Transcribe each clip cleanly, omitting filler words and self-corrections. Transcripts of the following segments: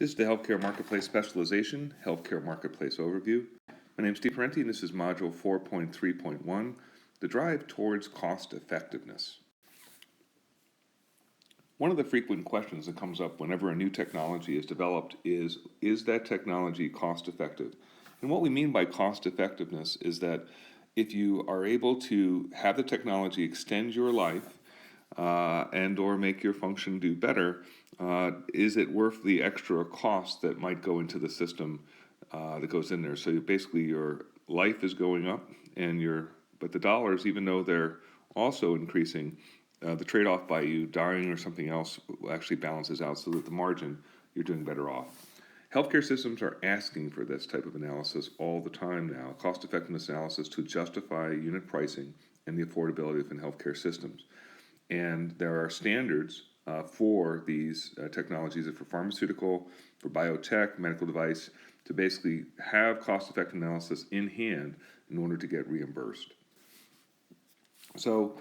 This is the Healthcare Marketplace Specialization, Healthcare Marketplace Overview. My name is Steve Parenti, and this is Module 4.3.1, the drive towards cost effectiveness. One of the frequent questions that comes up whenever a new technology is developed is that technology cost effective? And what we mean by cost effectiveness is that if you are able to have the technology extend your life and or make your function do better, is it worth the extra cost that might go into the system that goes in there? So basically your life is going up, but the dollars, even though they're also increasing, the trade-off by you dying or something else actually balances out so that the margin, you're doing better off. Healthcare systems are asking for this type of analysis all the time now, cost-effectiveness analysis to justify unit pricing and the affordability within healthcare systems. And there are standards for these technologies, for pharmaceutical, for biotech, medical device, to basically have cost-effective analysis in hand in order to get reimbursed. So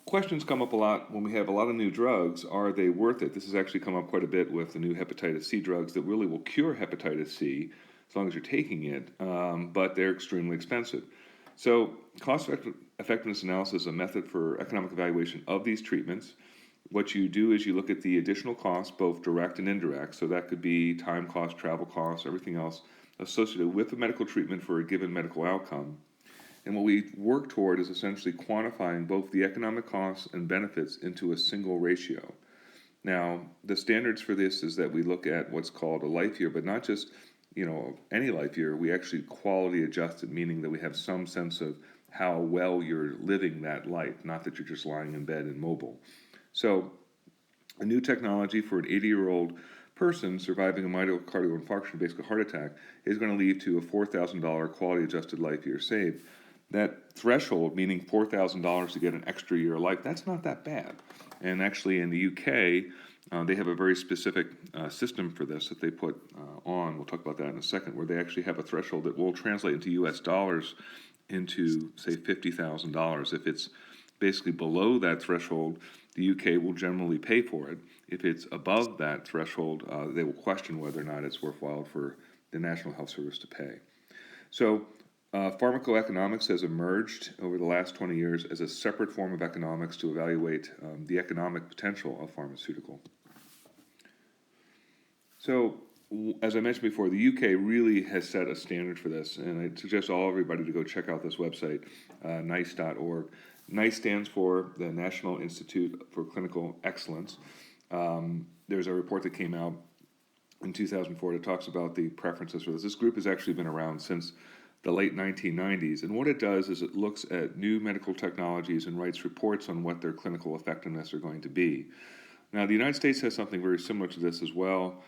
questions come up a lot when we have a lot of new drugs. Are they worth it? This has actually come up quite a bit with the new hepatitis C drugs that really will cure hepatitis C as long as you're taking it, but they're extremely expensive. So cost effectiveness analysis is a method for economic evaluation of these treatments. What you do is you look at the additional costs, both direct and indirect. So that could be time costs, travel costs, everything else associated with a medical treatment for a given medical outcome. And what we work toward is essentially quantifying both the economic costs and benefits into a single ratio. Now, the standards for this is that we look at what's called a life year, but not just any life year. We actually quality adjusted, meaning that we have some sense of how well you're living that life, not that you're just lying in bed and mobile. So a new technology for an 80-year-old person surviving a myocardial infarction, basically a heart attack, is going to lead to a $4,000 quality adjusted life year saved. That threshold, meaning $4,000 to get an extra year of life, that's not that bad. And actually in the UK, they have a very specific system for this that they put on. We'll talk about that in a second, where they actually have a threshold that will translate into US dollars into, say, $50,000. If it's basically below that threshold, the UK will generally pay for it. If it's above that threshold, they will question whether or not it's worthwhile for the National Health Service to pay. So pharmacoeconomics has emerged over the last 20 years as a separate form of economics to evaluate the economic potential of pharmaceutical. So, as I mentioned before, the UK really has set a standard for this, and I suggest everybody to go check out this website, NICE.org. NICE stands for the National Institute for Clinical Excellence. There's a report that came out in 2004 that talks about the preferences for this. This group has actually been around since the late 1990s, and what it does is it looks at new medical technologies and writes reports on what their clinical effectiveness are going to be. Now, the United States has something very similar to this as well.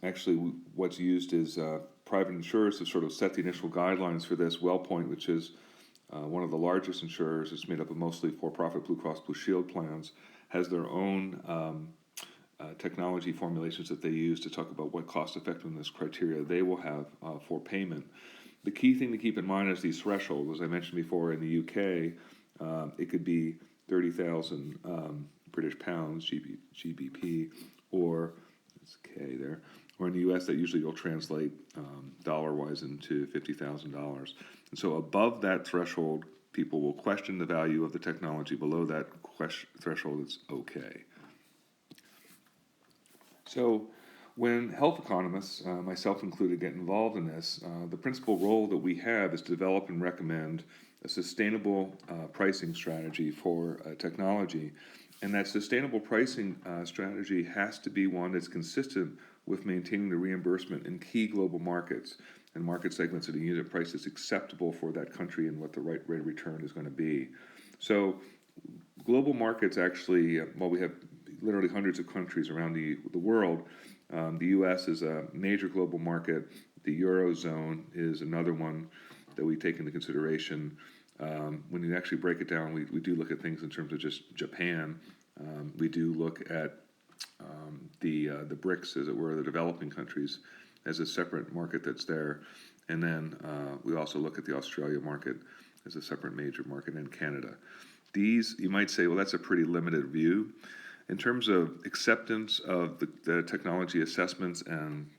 Actually, what's used is private insurers to sort of set the initial guidelines for this. WellPoint, which is one of the largest insurers, it's made up of mostly for-profit Blue Cross Blue Shield plans, has their own technology formulations that they use to talk about what cost effectiveness criteria they will have for payment. The key thing to keep in mind is these thresholds. As I mentioned before, in the UK, it could be 30,000 British pounds, GBP, or it's K there, or in the US that usually will translate dollar-wise into $50,000. And so above that threshold, people will question the value of the technology. Below that threshold, it's okay. So when health economists, myself included, get involved in this, the principal role that we have is to develop and recommend a sustainable pricing strategy for technology. And that sustainable pricing strategy has to be one that's consistent with maintaining the reimbursement in key global markets and market segments at a unit price that's acceptable for that country and what the right rate of return is going to be. So global markets actually, while we have literally hundreds of countries around the world, the U.S. is a major global market. The Eurozone is another one that we take into consideration. When you actually break it down, we do look at things in terms of just Japan. We do look at the BRICS, as it were, the developing countries, as a separate market that's there. And then we also look at the Australia market as a separate major market, and Canada. These, you might say, well, that's a pretty limited view. In terms of acceptance of the technology assessments and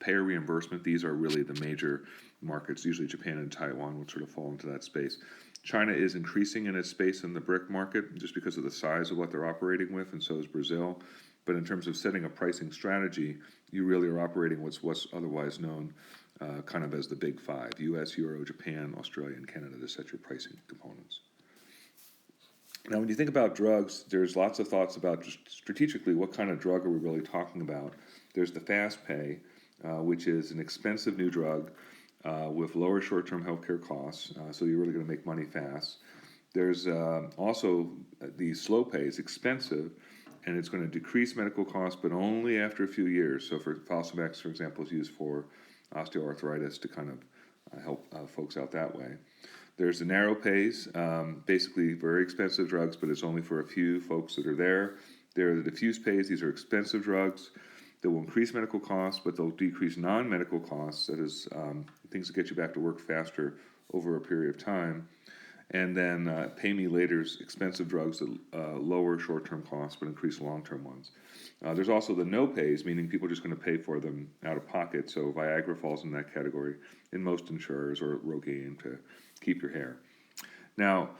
payer reimbursement, these are really the major markets. Usually Japan and Taiwan would sort of fall into that space. China is increasing in its space in the BRIC market just because of the size of what they're operating with, and so is Brazil. But in terms of setting a pricing strategy, you really are operating what's otherwise known kind of as the big five: US, Euro, Japan, Australia, and Canada to set your pricing components. Now, when you think about drugs, there's lots of thoughts about just strategically what kind of drug are we really talking about. There's the fast pay, which is an expensive new drug with lower short-term healthcare costs, so you're really going to make money fast. There's also the slow pay is expensive, and it's going to decrease medical costs, but only after a few years. So for Fosamax, for example, is used for osteoarthritis to kind of help folks out that way. There's the narrow pays, basically very expensive drugs, but it's only for a few folks that are there. There are the diffuse pays. These are expensive drugs that will increase medical costs, but they'll decrease non-medical costs, that is, things that get you back to work faster over a period of time. And then pay me later's expensive drugs that lower short-term costs but increase long-term ones. There's also the no pays, meaning people are just going to pay for them out of pocket. So Viagra falls in that category in most insurers, or Rogaine to keep your hair. Now,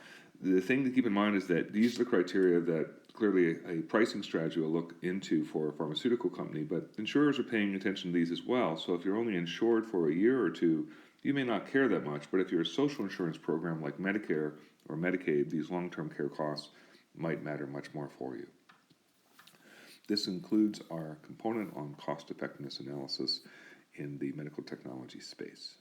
the thing to keep in mind is that these are the criteria that clearly a pricing strategy will look into for a pharmaceutical company, but insurers are paying attention to these as well. So if you're only insured for a year or two, you may not care that much, but if you're a social insurance program like Medicare or Medicaid, these long-term care costs might matter much more for you. This includes our component on cost effectiveness analysis in the medical technology space.